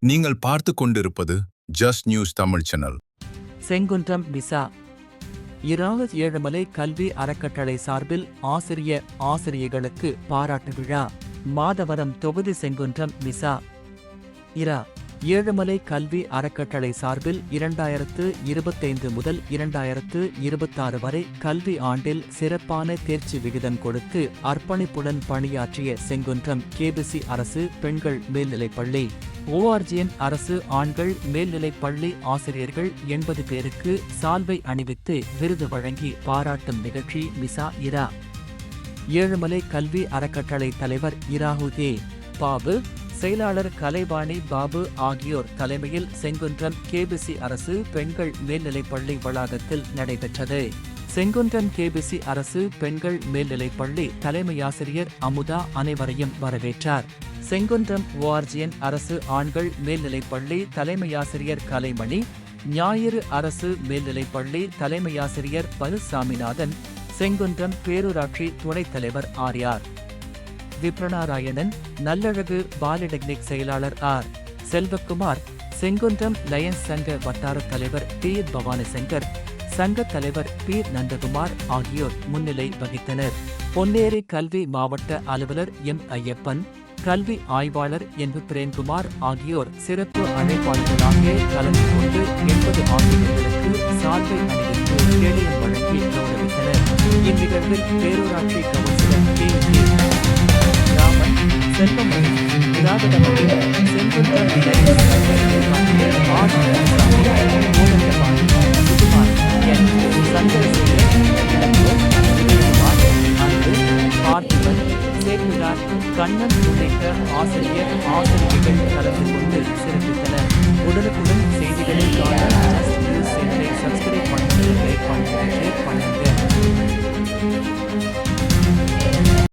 நீங்கள் பார்த்து கொண்டிருப்பது just news Tamil channel. Sengundram visa Ezhumalai கல்வி அறக்கட்டளை சார்பில் ஆசிரியர்களுக்கு பாராட்டு விழா. மாதவரம் தொகுதி செங்குன்றம் விசா ஏழுமலை கல்வி அறக்கட்டளை சார்பில் 2025 முதல் 2026 வரை கல்வி ஆண்டில் சிறப்பான தேர்ச்சி விகிதம் கொடுத்து அர்ப்பணிப்புடன் பணியாற்றிய செங்குன்றம் கேபிசி அரசு பெண்கள் மேல்நிலைப்பள்ளி, ORGN அரசு ஆண்கள் மேல்நிலைப்பள்ளி ஆசிரியர்கள் 80 பேருக்கு சால்வை அணிவித்து விருது வழங்கி பாராட்டும் நிகழ்ச்சி மிசா ஏழுமலை கல்வி அறக்கட்டளை தலைவர் இராகுதே பாபு, செயலாளர் கலைவாணி பாபு ஆகியோர் தலைமையில் செங்குன்றம் கேபிசி அரசு பெண்கள் மேல்நிலைப்பள்ளி வளாகத்தில் நடைபெற்றது. செங்குன்றம் கேபிசி அரசு பெண்கள் மேல்நிலைப்பள்ளி தலைமையாசிரியர் அமுதா அனைவரையும் வரவேற்றார். செங்குன்றம் ORGN அரசு ஆண்கள் மேல்நிலைப்பள்ளி தலைமையாசிரியர் கலைமணி, ஞாயிறு அரசு மேல்நிலைப்பள்ளி தலைமையாசிரியர் பழுசாமிநாதன், செங்குன்றம் பேரூராட்சி துணைத் தலைவர் ஆர்யார் விப்ரநாராயணன், நல்லழகு பாலிடெக்னிக் செயலாளர் ஆர். செல்வக்குமார், செங்குன்றம் லயன்ஸ் சங்க வட்டார தலைவர் டி. பவானிசங்கர், சங்க தலைவர் பி. நந்தகுமார் ஆகியோர் முன்னிலை வகித்தனர். பொன்னேரி கல்வி மாவட்ட அலுவலர் எம். ஐயப்பன், கல்வி ஆய்வாளர் என். பிரேம்குமார் ஆகியோர் சிறப்பு அழைப்பாளர்களாக கலந்து கொண்டு 80 ஆசிரியர்களுக்கு சால்வை அணிவித்து கேடயம் வழங்கி கௌரவித்தனர். இந்நிகழ்வில் பேரூராட்சி கவுன்சிலர் டி. ராமன், செல்வமணி, விராதமணி, செங்குன்றம் பார்த்திபன், சேக்குலார், கண்ணன் உள்ளிட்ட ஆசிரியர்கள் கலந்து கொண்டு